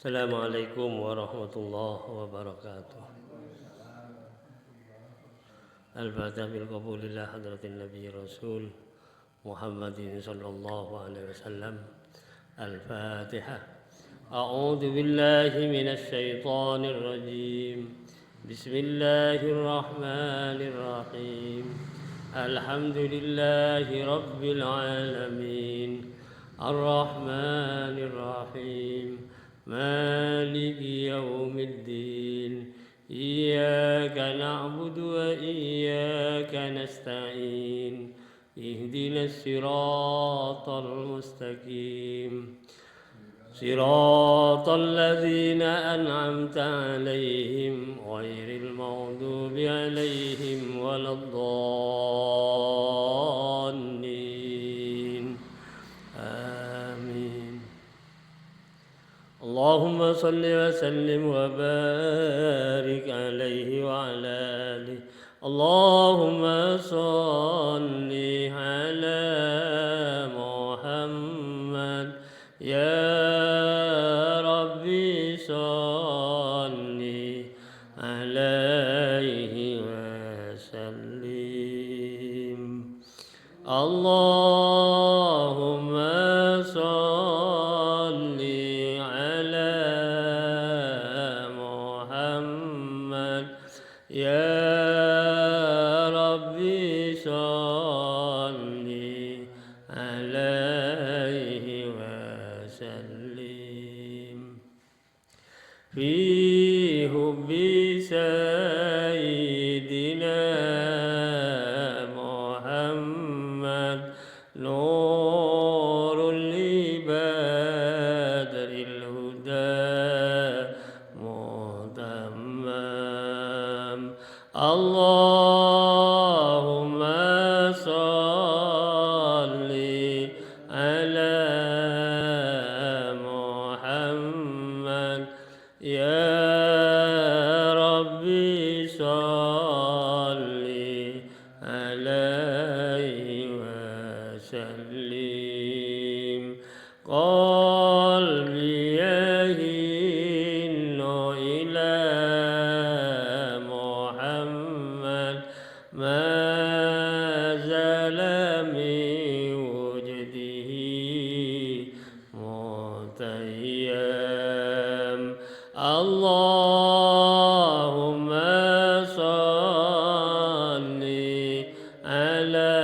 Assalamualaikum warahmatullahi wabarakatuh. Al-Fatihah bil qabulillah hadratin Nabi Rasul Muhammadin sallallahu alaihi wasallam. Al-Fatihah. A'udzu billahi minasy syaithanir rajim. Bismillahirrahmanirrahim. Alhamdulillahi rabbil alamin. Ar-Rahmanir Rahim. مالك يوم الدين إياك نعبد وإياك نستعين اهدنا الصراط المستقيم صراط الذين أنعمت عليهم غير المغضوب عليهم ولا الضالين آمين. اللهم صل وسلم وبارك عليه وعلى آله. اللهم صل على محمد يا ربي صل عليه وسلم. اللهم صل على محمد يا ربي صل عليه وسلم. في حب سيدنا محمد نور لبدر الهدى متمم. اللهم صل على محمد يا ربي صل عليه وسلم. قلبي يهين إلى محمد ما زال من وجده متيم. اللهم صل على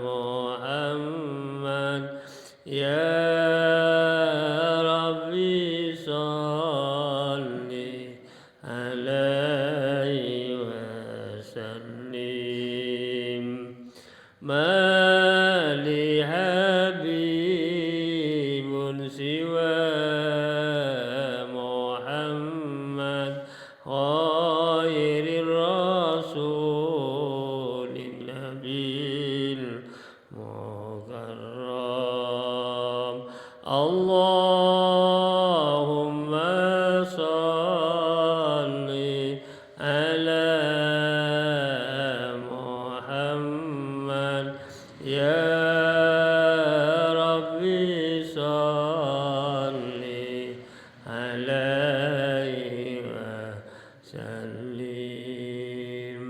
محمد يا ربي صل عليه وسلم. ما لي حبيب سوى محمد خير الرسول النبي المكرم. اللهم صل على محمد يا ربي صل عليه وسلم.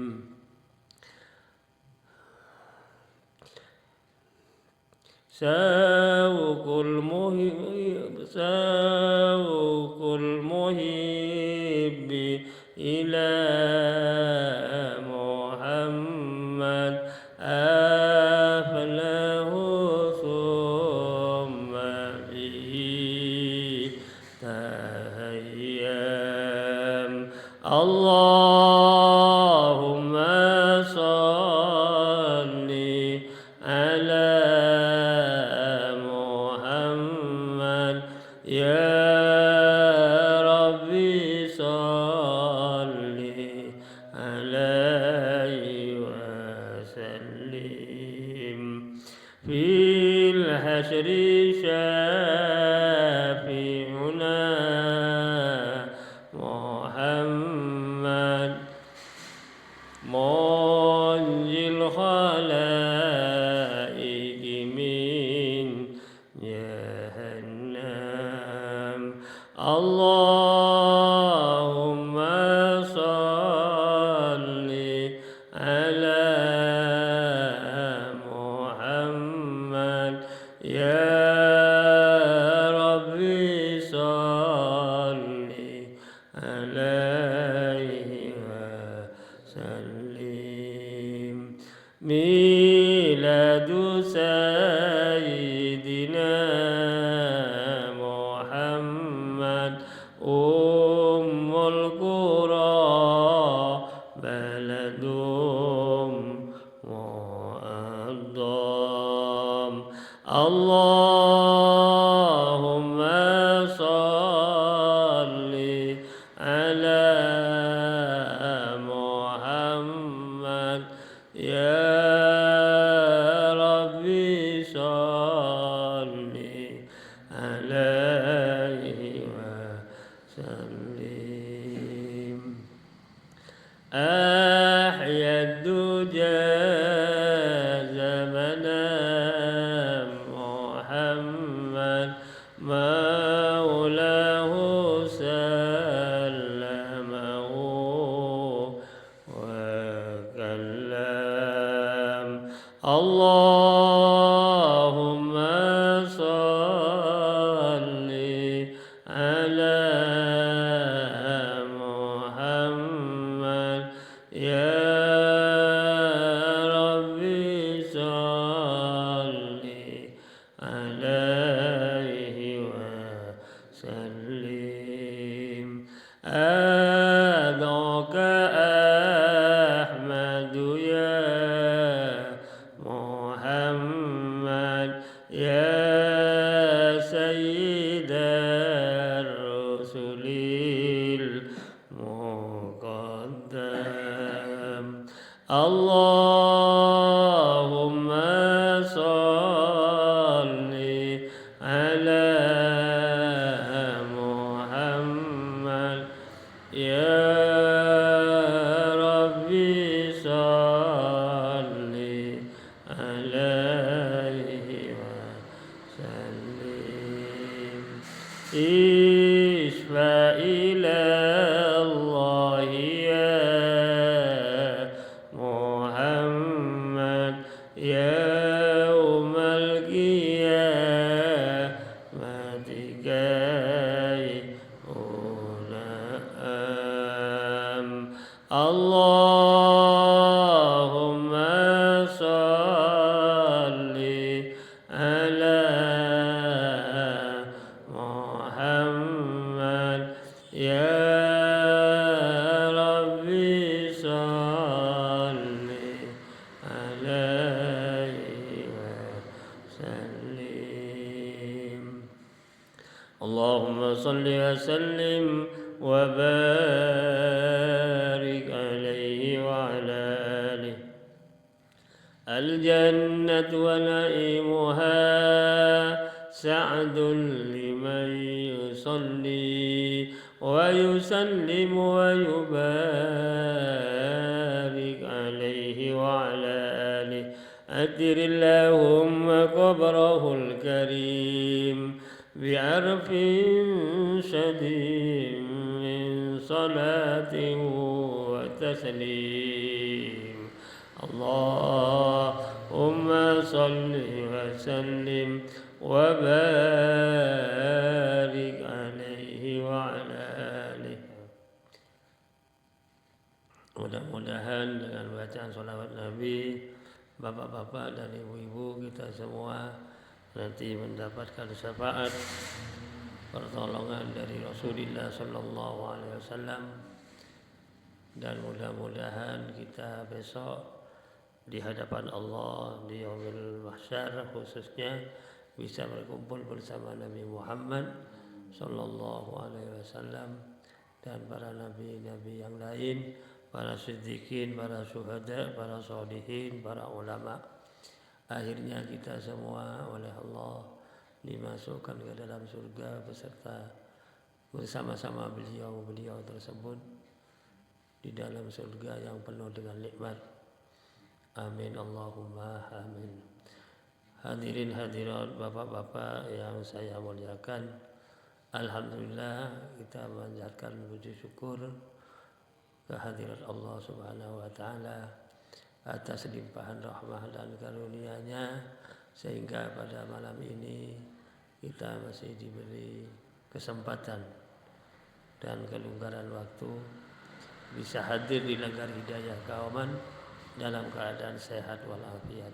سوق المحب إلى محمد أفله ثم به تهيم. اللهم صل على محمد يا ربي صل عليه وسلم. في الحشر شافعنا محمد منجي الخلائق من جهنم. اللهم صل على محمد يا ربي صل عليه وسلم. ميلاد سيدنا محمد أم القرى بلد مؤظم. اللهم صل على محمد يا ربي صل عليه وسلم. أحيا الدجى زمنا محمد مولاه سلمه وكلم. اللهم صل على محمد يا ربي صل عليه وسلم. أدعوك أحمد يا محمد يا سيد الرسل المقدم. اللهم صل على محمد يا ربي صل عليه وسلم. اشفع إلى الله يا محمد يوم القيامة كي أنعم. اللهم صل على محمد يا ربي صل عليه وسلم. اللهم صل وسلم وبارك عليه وعلى آله. الجنة ونعيمها سعد لمن يصلي ويسلم ويبارك عليه وعلى آله. أدر اللهم قبره الكريم بعرف شديد من صلاة وتسليم. اللهم صل وسلم وبارك عليه وعلى آله. Mudah-mudahan dengan bacaan sholawat Nabi, bapak-bapak dan ibu-ibu kita semua nanti mendapatkan syafaat pertolongan dari Rasulullah Sallallahu Alaihi Wasallam, dan mudah-mudahan kita besok di hadapan Allah di yaumil mahsyar khususnya bisa berkumpul bersama Nabi Muhammad Sallallahu Alaihi Wasallam dan para nabi-nabi yang lain, para siddiqin, para syuhada, para sholihin, para ulama. Akhirnya kita semua oleh Allah dimasukkan ke dalam surga beserta bersama-sama beliau tersebut di dalam surga yang penuh dengan nikmat. Amin Allahumma amin. Hadirin hadirat bapak-bapak yang saya muliakan, Alhamdulillah kita mengucapkan puji syukur kehadirat Allah Subhanahu wa taala atas limpahan rahmah dan karunia-Nya sehingga pada malam ini kita masih diberi kesempatan dan kelonggaran waktu bisa hadir di Langgar Hidayah Kauman dalam keadaan sehat walafiat.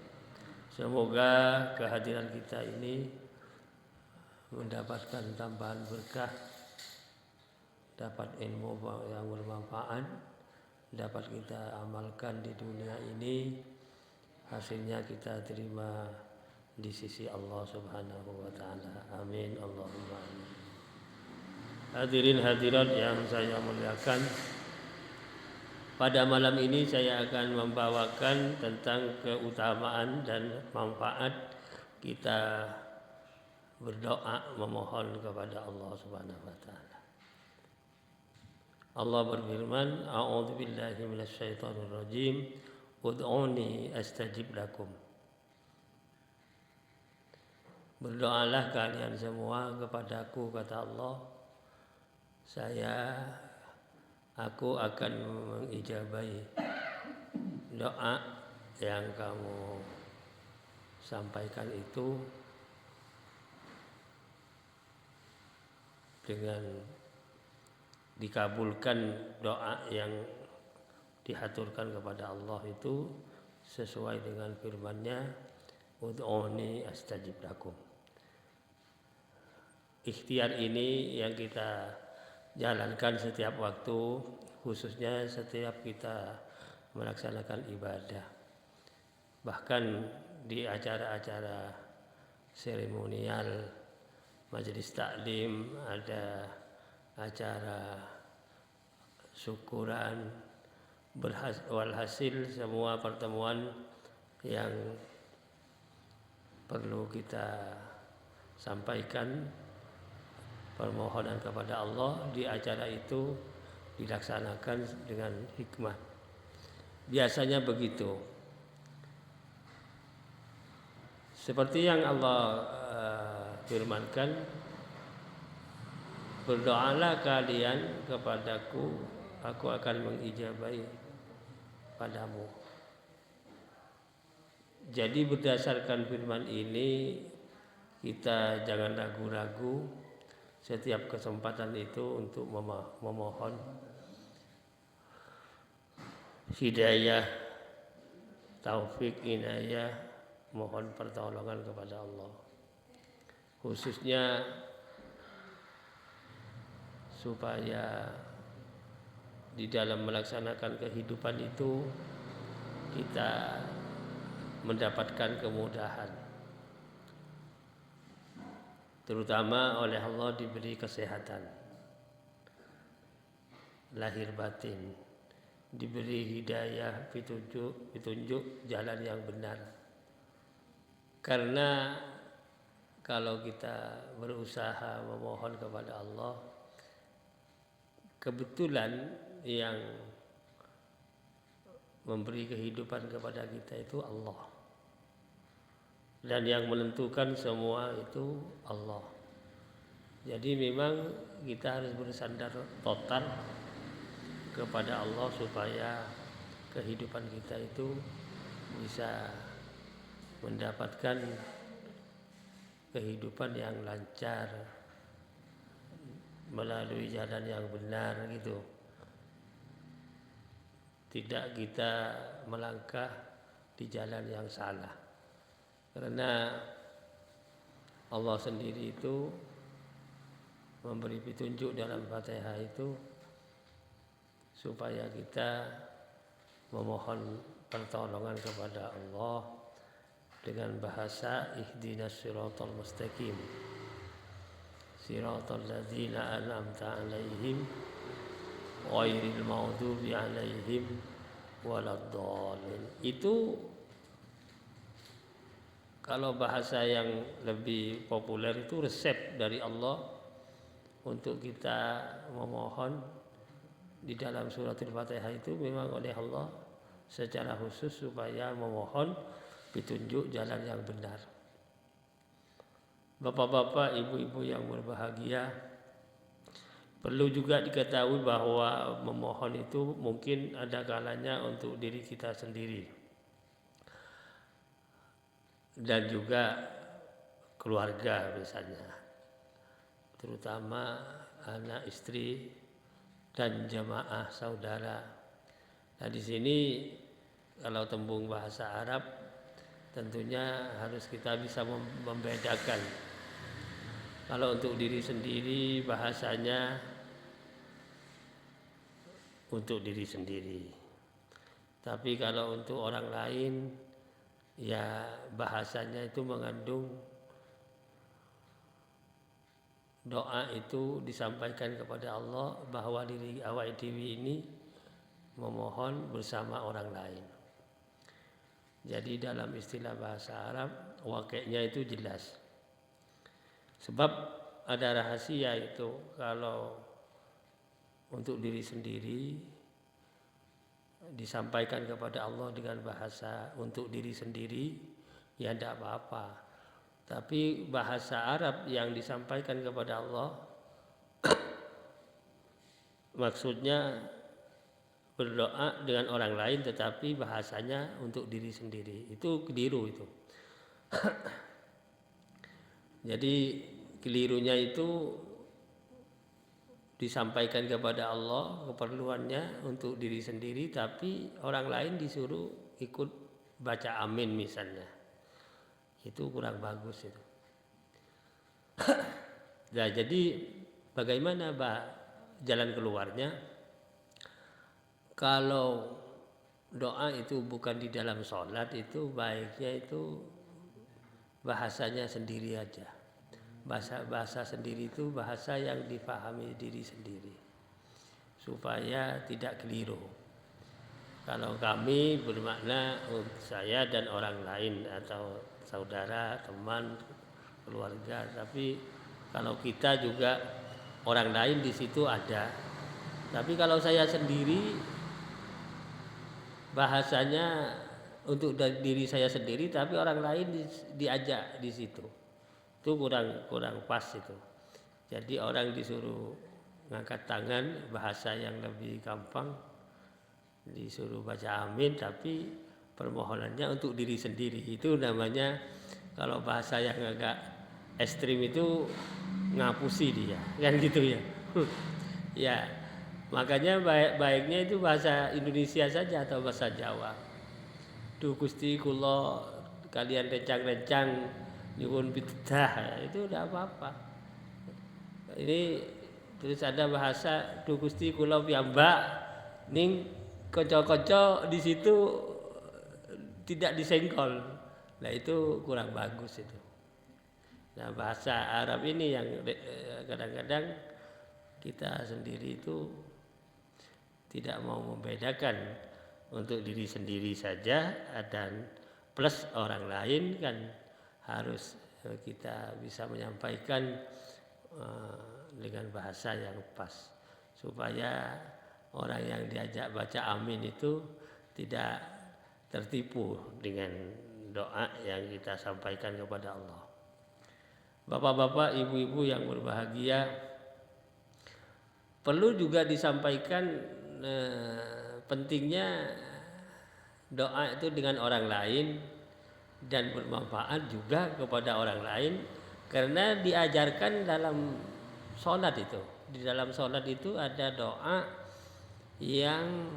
Semoga kehadiran kita ini mendapatkan tambahan berkah, dapat ilmu yang bermanfaat, dapat kita amalkan di dunia ini, hasilnya kita terima di sisi Allah Subhanahu wa taala. Amin Allahumma amin. Hadirin hadirat yang saya muliakan, pada malam ini saya akan membawakan tentang keutamaan dan manfaat kita berdoa memohon kepada Allah Subhanahu wa taala. Allah berfirman, A'udzubillahi minasyaitonirrajim, ud'uni astajib lakum. Berdoalah kalian semua kepadaku, kata Allah, aku akan mengijabahi doa yang kamu sampaikan itu dengan dikabulkan doa yang dihaturkan kepada Allah itu sesuai dengan firman-Nya, ud'uni astajib lakum. Ikhtiar ini yang kita jalankan setiap waktu, khususnya setiap kita melaksanakan ibadah. Bahkan di acara-acara seremonial, majelis taklim, ada acara syukuran, walhasil semua pertemuan yang perlu kita sampaikan permohonan kepada Allah di acara itu dilaksanakan dengan hikmah. Biasanya begitu. Seperti yang Allah firmankan, berdoalah kalian kepadaku, aku akan mengijabahi padamu. Jadi berdasarkan firman ini kita jangan ragu-ragu setiap kesempatan itu untuk memohon hidayah, taufik, inayah, mohon pertolongan kepada Allah. Khususnya supaya di dalam melaksanakan kehidupan itu kita mendapatkan kemudahan, terutama oleh Allah diberi kesehatan lahir batin, diberi hidayah, petunjuk jalan yang benar. Karena kalau kita berusaha memohon kepada Allah, kebetulan yang memberi kehidupan kepada kita itu Allah, dan yang menentukan semua itu Allah. Jadi memang kita harus bersandar total kepada Allah supaya kehidupan kita itu bisa mendapatkan kehidupan yang lancar melalui jalan yang benar gitu. Tidak kita melangkah di jalan yang salah. Karena Allah sendiri itu memberi petunjuk dalam Fatihah itu supaya kita memohon pertolongan kepada Allah dengan bahasa ihdinas siratal mustaqim, siratal ladzina an'amta 'alaihim ghairil maghdubi 'alaihim waladdallin. Itu kalau bahasa yang lebih populer itu resep dari Allah untuk kita memohon di dalam suratul Fatihah itu memang oleh Allah secara khusus supaya memohon petunjuk jalan yang benar. Bapak-bapak, ibu-ibu yang berbahagia, Perlu juga diketahui bahwa memohon itu mungkin ada kalanya untuk diri kita sendiri dan juga keluarga misalnya, terutama anak istri dan jamaah saudara. Nah di sini kalau tembung bahasa Arab tentunya harus kita bisa membedakan. Kalau untuk diri sendiri bahasanya untuk diri sendiri. Tapi kalau untuk orang lain ya bahasanya itu mengandung doa itu disampaikan kepada Allah bahwa diri awak dewi ini memohon bersama orang lain. Jadi dalam istilah bahasa Arab wakilnya itu jelas. Sebab ada rahasia itu kalau untuk diri sendiri disampaikan kepada Allah dengan bahasa untuk diri sendiri ya tidak apa-apa. Tapi bahasa Arab yang disampaikan kepada Allah maksudnya berdoa dengan orang lain tetapi bahasanya untuk diri sendiri. Itu keliru itu. Jadi kelirunya itu disampaikan kepada Allah keperluannya untuk diri sendiri tapi orang lain disuruh ikut baca amin misalnya. Itu kurang bagus itu. Nah, jadi bagaimana jalan keluarnya? Kalau doa itu bukan di dalam sholat itu baiknya itu bahasanya sendiri aja. Bahasa sendiri itu bahasa yang dipahami diri sendiri supaya tidak keliru. Kalau kami bermakna saya dan orang lain atau saudara, teman, keluarga. Tapi kalau kita juga orang lain di situ ada. Tapi kalau saya sendiri bahasanya untuk diri saya sendiri tapi orang lain diajak di situ. Itu kurang pas itu. Jadi orang disuruh ngangkat tangan bahasa yang lebih gampang, disuruh baca amin tapi permohonannya untuk diri sendiri. Itu namanya kalau bahasa yang agak ekstrim itu ngapusi dia kan gitu ya. Ya makanya baiknya itu bahasa Indonesia saja atau bahasa Jawa. Duh Gusti kula kalian rencang-rencang nyuwun pitudah itu tidak apa-apa. Ini terus ada bahasa Duh Gusti kula piyambak ning kanca-kanca di situ tidak disenggol. Nah itu kurang bagus itu. Nah bahasa Arab ini yang kadang-kadang kita sendiri itu tidak mau membedakan untuk diri sendiri saja dan plus orang lain kan harus kita bisa menyampaikan dengan bahasa yang pas supaya orang yang diajak baca amin itu tidak tertipu dengan doa yang kita sampaikan kepada Allah. Bapak-bapak, ibu-ibu yang berbahagia, perlu juga disampaikan pentingnya doa itu dengan orang lain dan bermanfaat juga kepada orang lain karena diajarkan dalam sholat itu. Di dalam sholat itu ada doa yang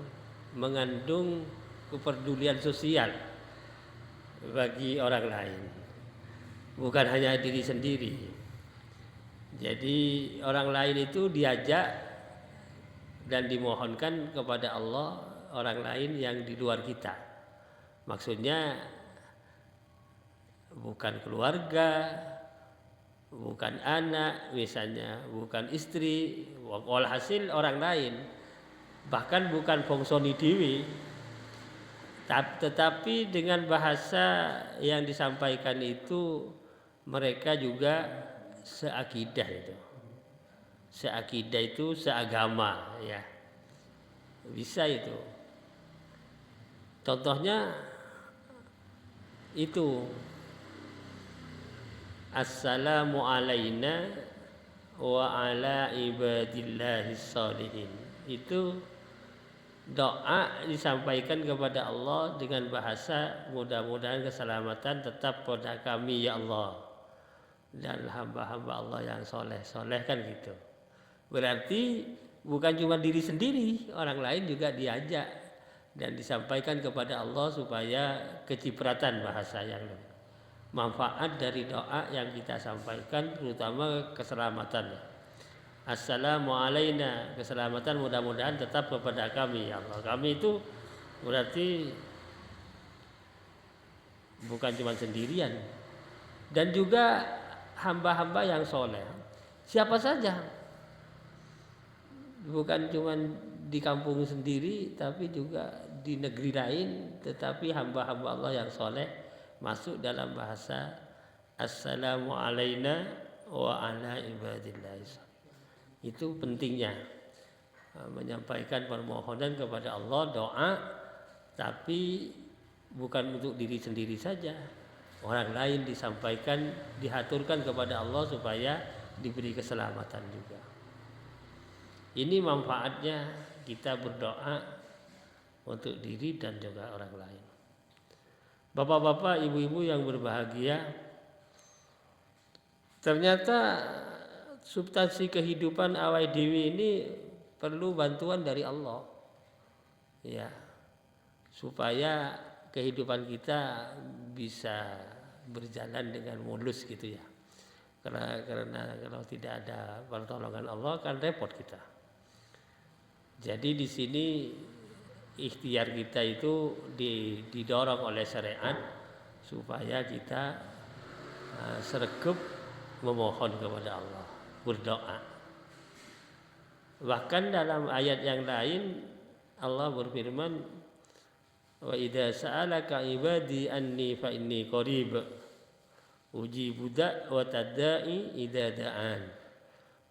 mengandung kepedulian sosial bagi orang lain, bukan hanya diri sendiri. Jadi orang lain itu diajak dan dimohonkan kepada Allah orang lain yang di luar kita. Maksudnya bukan keluarga, bukan anak misalnya, bukan istri, walhasil orang lain, bahkan bukan bongsoni dewi, tetapi dengan bahasa yang disampaikan itu mereka juga seakidah itu. Seakidah itu seagama ya. Bisa itu. Contohnya itu Assalamu alaina wa ala ibadillahis sholihin. Itu doa disampaikan kepada Allah dengan bahasa mudah-mudahan keselamatan tetap pada kami ya Allah dan hamba-hamba Allah yang soleh-soleh, kan gitu. Berarti bukan cuma diri sendiri, orang lain juga diajak dan disampaikan kepada Allah supaya kecipratan bahasa yang manfaat dari doa yang kita sampaikan, terutama keselamatan. Assalamu alaina, keselamatan mudah-mudahan tetap kepada kami ya Allah. Kami itu berarti bukan cuma sendirian, dan juga hamba-hamba yang soleh. Siapa saja, bukan cuma di kampung sendiri, tapi juga di negeri lain, tetapi hamba-hamba Allah yang soleh masuk dalam bahasa Assalamu alaina wa ala ibadillah. Itu pentingnya menyampaikan permohonan kepada Allah, doa, tapi bukan untuk diri sendiri saja, orang lain disampaikan, dihaturkan kepada Allah supaya diberi keselamatan juga. Ini manfaatnya kita berdoa untuk diri dan juga orang lain. Bapak-bapak, ibu-ibu yang berbahagia, ternyata substansi kehidupan awake dhewe ini perlu bantuan dari Allah, ya, supaya kehidupan kita bisa berjalan dengan mulus gitu ya. Karena kalau tidak ada pertolongan Allah kan repot kita. Jadi di sini ikhtiar kita itu didorong oleh syariat supaya kita sregep memohon kepada Allah, berdoa. Bahkan dalam ayat yang lain Allah berfirman, wa idza sa'alaka ibadi anni fa inni qarib ujibu da'watad da'i idza da'an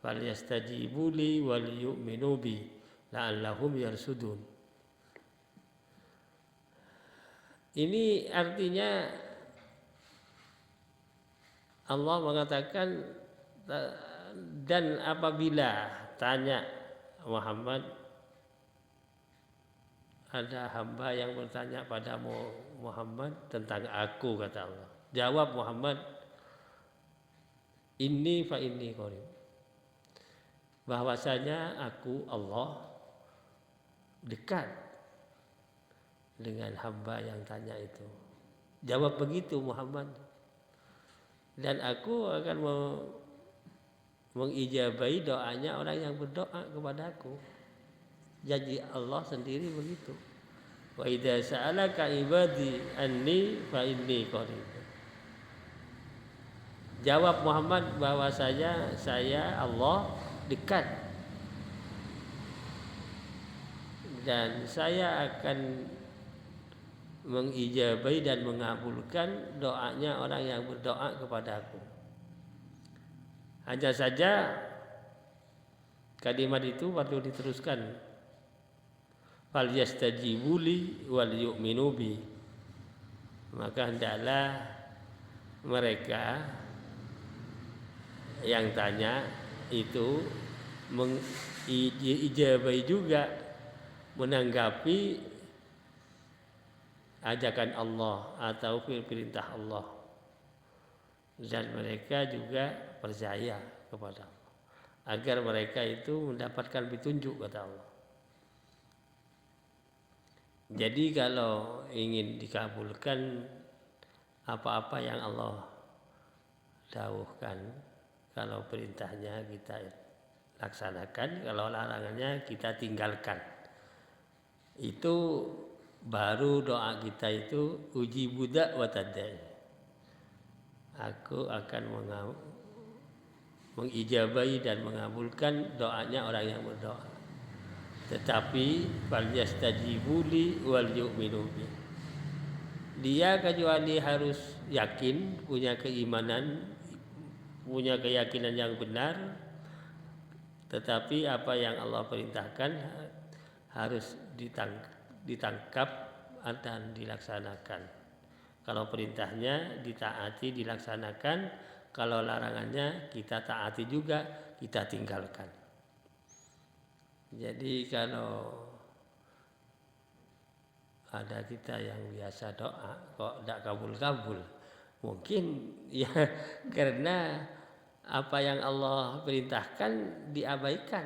falyastajibu li wal yu'minu bi la'allahum yarsudun. Ini artinya Allah mengatakan, dan apabila tanya Muhammad, ada hamba yang bertanya padamu Muhammad tentang aku, kata Allah. Jawab Muhammad, inni fa inni qarib, bahwasanya aku Allah dekat dengan hamba yang tanya itu. Jawab begitu Muhammad, dan aku akan mengijabahi doanya orang yang berdoa kepada aku. Janji Allah sendiri begitu. Wa idza sa'alaka ibadi anni fa inni qarib. Jawab Muhammad bahwasanya saya Allah dekat, dan saya akan mengijabahi dan mengabulkan doanya orang yang berdoa kepada aku. Hanya saja kalimat itu perlu diteruskan, fal yastajibu li wal yu'minu bi, maka hendaklah mereka yang tanya itu mengijabahi juga, menanggapi ajakan Allah atau perintah Allah, dan mereka juga percaya kepada Allah agar mereka itu mendapatkan petunjuk, kata Allah. Jadi kalau ingin dikabulkan apa-apa yang Allah dawuhkan, kalau perintahnya kita laksanakan, kalau larangannya kita tinggalkan, itu baru doa kita itu uji budak watadai. Aku akan mengijabahi dan mengabulkan doanya orang yang berdoa. Tetapi fal yastajibu li wal yu'minu bi. Dia kecuali harus yakin, punya keimanan, punya keyakinan yang benar, tetapi apa yang Allah perintahkan harus ditangkap dan dilaksanakan. Kalau perintahnya ditaati, dilaksanakan, Kalau larangannya kita taati juga, kita tinggalkan. Jadi kalau ada kita yang biasa doa kok tidak kabul-kabul, mungkin ya karena apa yang Allah perintahkan diabaikan,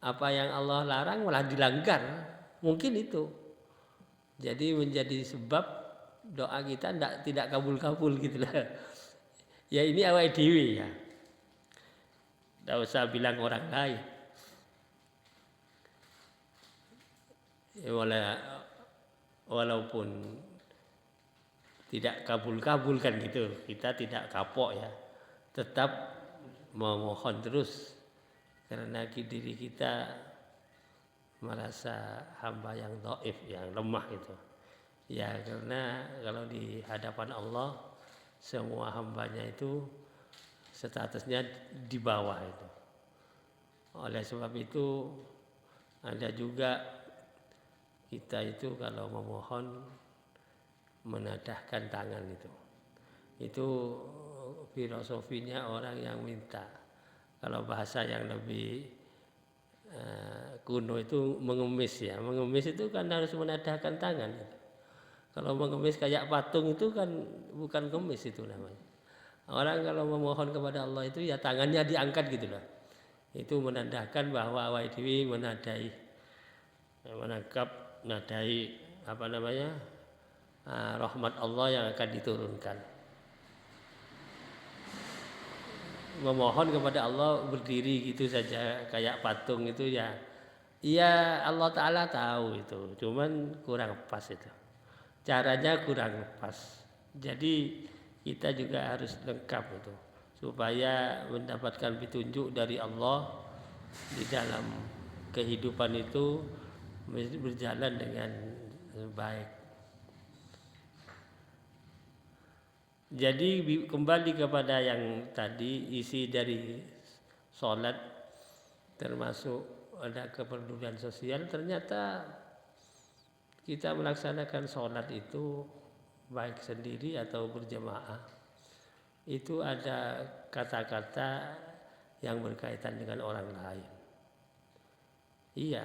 apa yang Allah larang malah dilanggar, mungkin itu. Jadi menjadi sebab doa kita tidak kabul-kabul gitu lah. Ya ini awake dhewe ya. Tidak usah bilang orang lain. Ya, walaupun tidak kabul-kabul kan gitu, kita tidak kapok ya. Tetap memohon terus karena diri kita merasa hamba yang dhaif, yang lemah itu. Ya karena kalau di hadapan Allah semua hambanya itu statusnya di bawah itu. Oleh sebab itu ada juga kita itu kalau memohon menadahkan tangan itu. Itu filosofinya orang yang minta. Kalau bahasa yang lebih kuno itu mengemis ya. Mengemis itu kan harus menadahkan tangan. Kalau mengemis kayak patung itu kan bukan kemis itu namanya. Orang kalau memohon kepada Allah itu ya tangannya diangkat gitu loh. Itu menandakan bahwa awake dhewe menadai menangkap nadai apa namanya? Rahmat Allah yang akan diturunkan. Memohon kepada Allah berdiri gitu saja kayak patung itu ya. Iya Allah Ta'ala tahu itu, cuman kurang pas itu. Caranya kurang pas. Jadi kita juga harus lengkap itu supaya mendapatkan petunjuk dari Allah di dalam kehidupan itu berjalan dengan baik. Jadi kembali kepada yang tadi isi dari sholat termasuk ada kepedulian sosial. Ternyata kita melaksanakan sholat itu baik sendiri atau berjamaah itu ada kata-kata yang berkaitan dengan orang lain. Iya.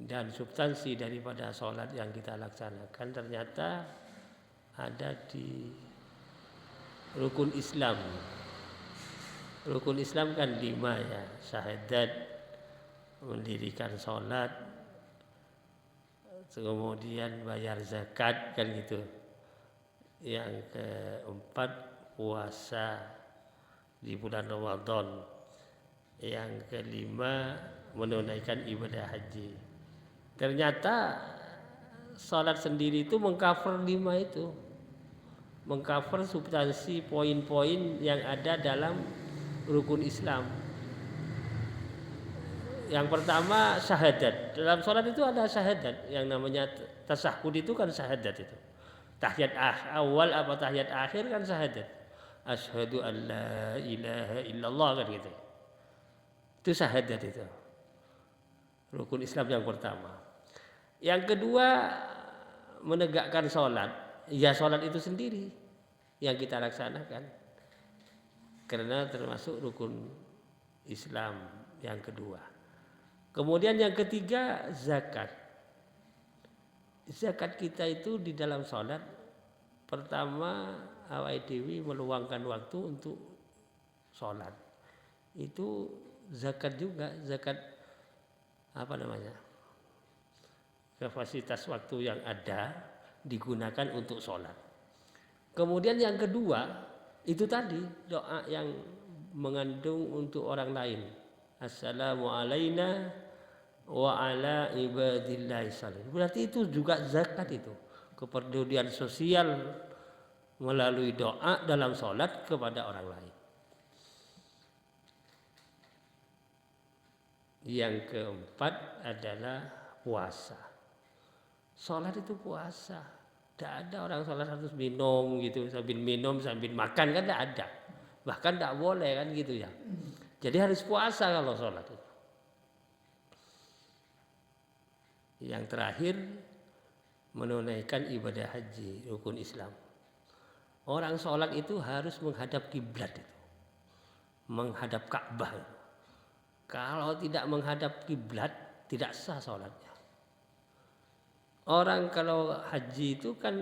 Dan substansi daripada sholat yang kita laksanakan ternyata ada di rukun Islam. Rukun Islam kan 5 ya, syahadat, mendirikan sholat, kemudian bayar zakat kan gitu. Yang keempat puasa di bulan Ramadan. Yang kelima menunaikan ibadah haji. Ternyata sholat sendiri itu mengcover 5 itu. Mengcover substansi poin-poin yang ada dalam rukun Islam. Yang pertama syahadat. Dalam sholat itu ada syahadat. Yang namanya tasahud itu kan syahadat itu. Tahiyat awal apa tahiyat akhir kan syahadat. Asyhadu an la ilaha illallah kan gitu. Itu syahadat itu. Rukun Islam yang pertama. Yang kedua menegakkan sholat. Ya sholat itu sendiri yang kita laksanakan. Karena termasuk rukun Islam yang kedua. Kemudian yang ketiga zakat. Zakat kita itu di dalam sholat pertama awake dhewe meluangkan waktu untuk sholat. Itu zakat juga, zakat apa namanya? Kapasitas waktu yang ada digunakan untuk sholat. Kemudian yang kedua itu tadi doa yang mengandung untuk orang lain. Assalamu alaina wa ala ibadillahi sholihin. Berarti itu juga zakat itu. Kepedulian sosial melalui doa dalam sholat kepada orang lain. Yang keempat adalah puasa. Sholat itu puasa. Tidak ada orang sholat harus minum gitu, sambil minum sambil makan kan tidak ada. Bahkan tidak boleh kan gitu ya. Jadi harus puasa kalau sholat itu. Yang terakhir menunaikan ibadah haji rukun Islam. Orang sholat itu harus menghadap kiblat itu, menghadap Ka'bah itu. Kalau tidak menghadap kiblat tidak sah sholatnya. Orang kalau haji itu kan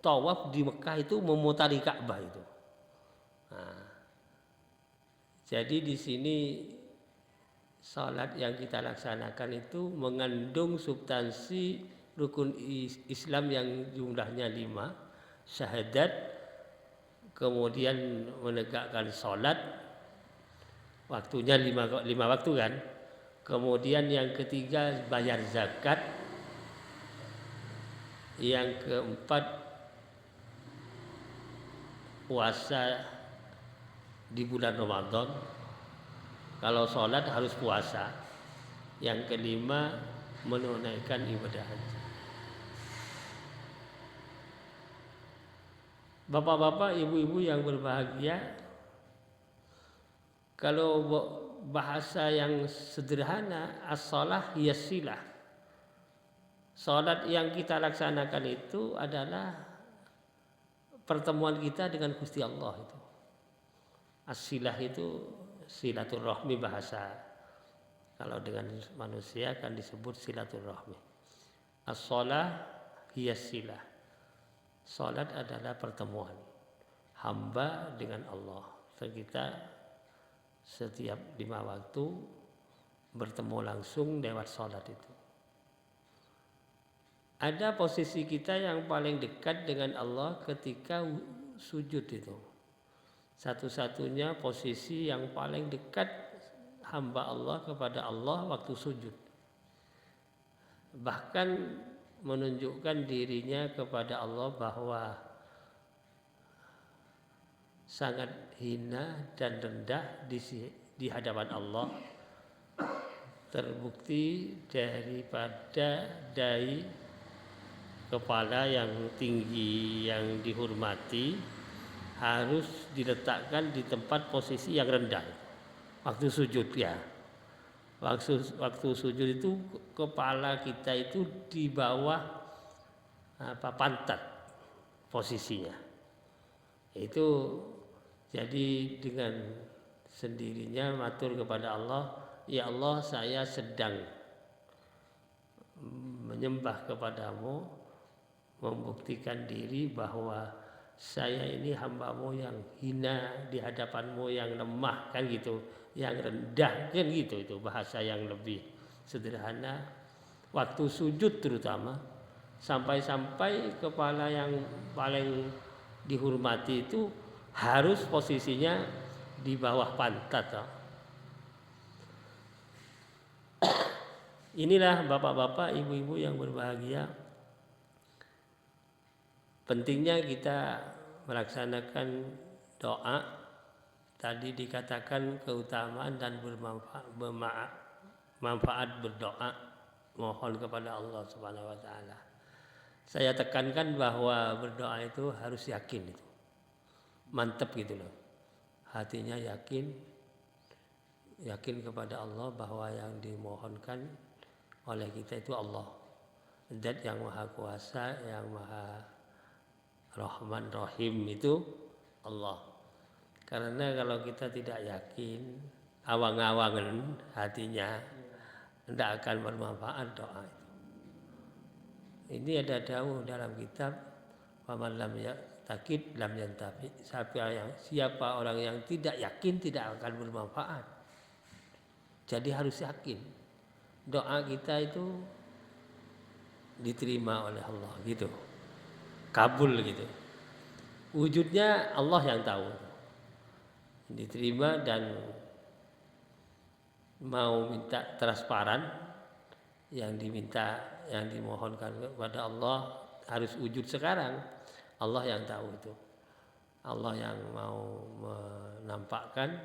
tawaf di Mekah itu memutari Ka'bah itu. Nah, jadi di sini salat yang kita laksanakan itu mengandung substansi rukun Islam yang jumlahnya 5, syahadat, kemudian menegakkan salat, waktunya 5 waktu kan. Kemudian yang ketiga bayar zakat, yang keempat puasa di bulan Ramadan. Kalau sholat harus puasa. Yang kelima menunaikan ibadah haji. Bapak-bapak, ibu-ibu yang berbahagia, kalau bahasa yang sederhana, as-shalah hiya-silah. Sholat yang kita laksanakan itu adalah pertemuan kita dengan Gusti Allah itu. As-silah itu silaturahmi bahasa. Kalau dengan manusia kan disebut silaturahmi. As-shalah hiya-silah. Salat adalah pertemuan hamba dengan Allah. Kita setiap 5 waktu bertemu langsung lewat salat itu. Ada posisi kita yang paling dekat dengan Allah ketika sujud itu. Satu-satunya posisi yang paling dekat hamba Allah kepada Allah waktu sujud. Bahkan menunjukkan dirinya kepada Allah bahwa sangat hina dan rendah di hadapan Allah. Terbukti daripada dai kepala yang tinggi yang dihormati harus diletakkan di tempat posisi yang rendah waktu sujud ya. Waktu sujud itu kepala kita itu di bawah pantat posisinya. Itu jadi dengan sendirinya matur kepada Allah, ya Allah, saya sedang menyembah kepadamu, membuktikan diri bahwa saya ini hamba-Mu yang hina di hadapan-Mu, yang lemah kan gitu, yang rendah kan gitu. Itu bahasa yang lebih sederhana waktu sujud, terutama sampai-sampai kepala yang paling dihormati itu harus posisinya di bawah pantat. Inilah bapak-bapak, ibu-ibu yang berbahagia, pentingnya kita melaksanakan doa. Tadi dikatakan keutamaan dan bermanfaat berdoa, mohon kepada Allah Subhanahu wa taala. Saya tekankan bahwa berdoa itu harus yakin itu. Mantap gitu loh. Hatinya yakin kepada Allah bahwa yang dimohonkan oleh kita itu Allah. Zat yang Maha Kuasa, yang Maha Rahman Rahim itu Allah. Karena kalau kita tidak yakin, awang-awangan hatinya, tidak akan bermanfaat doa itu. Ini ada dawuh dalam kitab, "Faman lam yaqid lam yantafi." Siapa orang yang tidak yakin tidak akan bermanfaat. Jadi harus yakin. Doa kita itu diterima oleh Allah gitu. Kabul gitu. Wujudnya Allah yang tahu. Diterima dan mau minta transparan, yang diminta, yang dimohonkan kepada Allah harus wujud sekarang. Allah yang tahu itu. Allah yang mau menampakkan,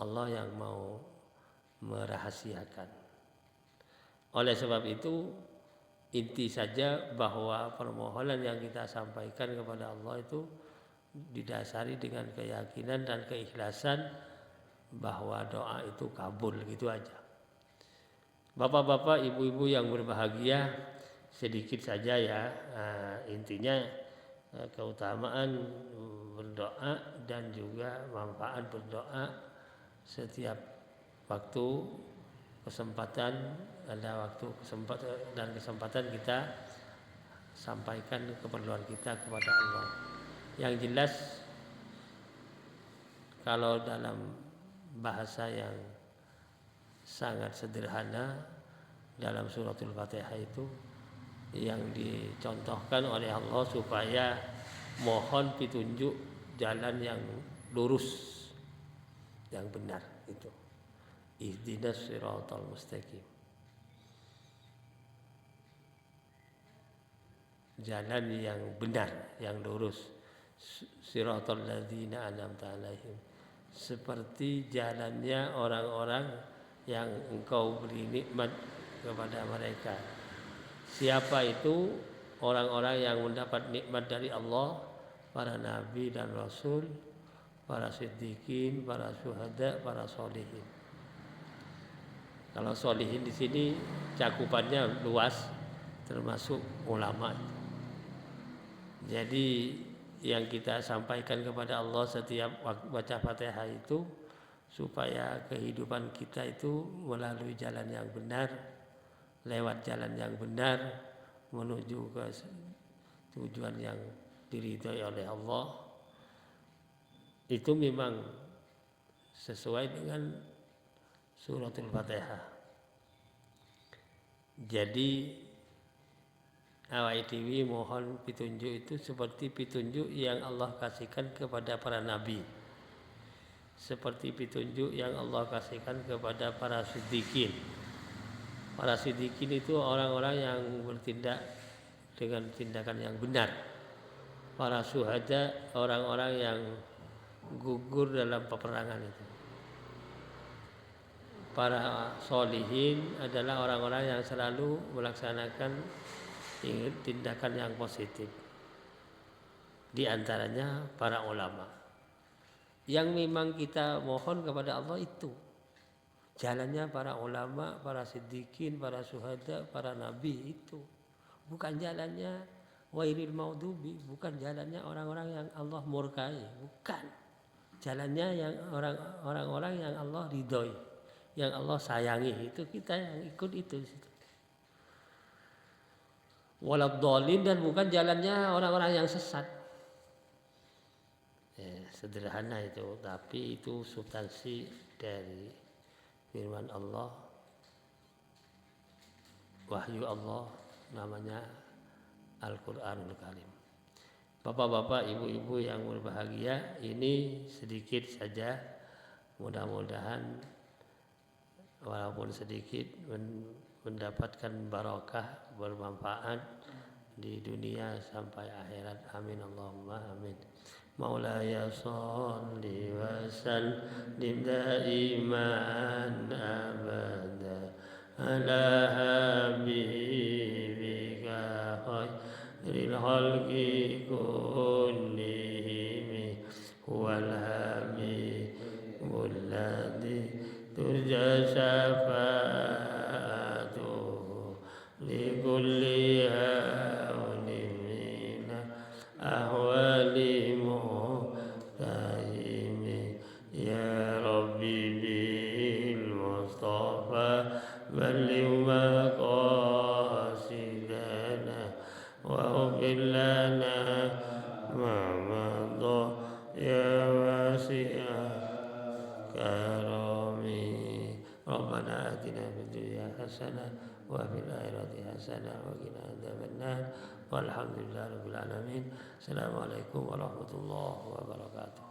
Allah yang mau merahasiakan. Oleh sebab itu, inti saja bahwa permohonan yang kita sampaikan kepada Allah itu didasari dengan keyakinan dan keikhlasan bahwa doa itu kabul, gitu aja. Bapak-bapak, ibu-ibu yang berbahagia, sedikit saja ya, intinya keutamaan berdoa dan juga manfaat berdoa setiap waktu kesempatan, ada waktu kesempatan kita sampaikan keperluan kita kepada Allah. Yang jelas kalau dalam bahasa yang sangat sederhana dalam suratul Fatihah itu yang dicontohkan oleh Allah supaya mohon petunjuk jalan yang lurus, yang benar itu. Ihdinas siratal mustaqim. Jalan yang benar, yang lurus. Siratal ladzina an'amta 'alaihim. Seperti jalannya orang-orang yang Engkau beri nikmat kepada mereka. Siapa itu? Orang-orang yang mendapat nikmat dari Allah, para nabi dan rasul, para siddiqin, para syuhada, para sholihin. Kalau sholihin di sini cakupannya luas, termasuk ulama. Jadi yang kita sampaikan kepada Allah setiap baca Fatihah itu supaya kehidupan kita itu melalui jalan yang benar, lewat jalan yang benar, menuju ke tujuan yang diridhai oleh Allah. Itu memang sesuai dengan suratul Fatihah. Jadi awak dewi mohon petunjuk itu seperti petunjuk yang Allah kasihkan kepada para nabi, seperti petunjuk yang Allah kasihkan kepada para siddiqin. Para siddiqin itu orang-orang yang bertindak dengan tindakan yang benar. Para syuhada orang-orang yang gugur dalam peperangan itu. Para sholihin adalah orang-orang yang selalu melaksanakan tindakan yang positif. Di antaranya para ulama. Yang memang kita mohon kepada Allah itu jalannya para ulama, para siddiqin, para syuhada, para nabi itu. Bukan jalannya wairil maudhubi, bukan jalannya orang-orang yang Allah murkai, bukan. Jalannya yang orang-orang yang Allah ridhoi, yang Allah sayangi, itu kita yang ikut itu. Waladhdallin, dan bukan jalannya orang-orang yang sesat. Sederhana itu, tapi itu substansi dari firman Allah, wahyu Allah, namanya Al-Quranul Karim. Bapak-bapak, ibu-ibu yang berbahagia, ini sedikit saja, mudah-mudahan walaupun sedikit mendapatkan barakah, bermanfaat di dunia sampai akhirat. Amin Allahumma amin. Maulaya sholli wa sallim daiman abada ala habibika khairil khalqi kullihim wal habibul ladzi turja syafa'atuhu likulli hawlin min ahwali muhtahimi ya Rabbi bil Mustafa balligh maqasidana wa ughfir lana ma madha ya wasi'a karami. Rabbana atina fid dunya hasanah wa fil akhirati hasanah wa qina adzabannar. Walhamdulillahirabbil alamin. Assalamualaikum warahmatullahi wabarakatuh.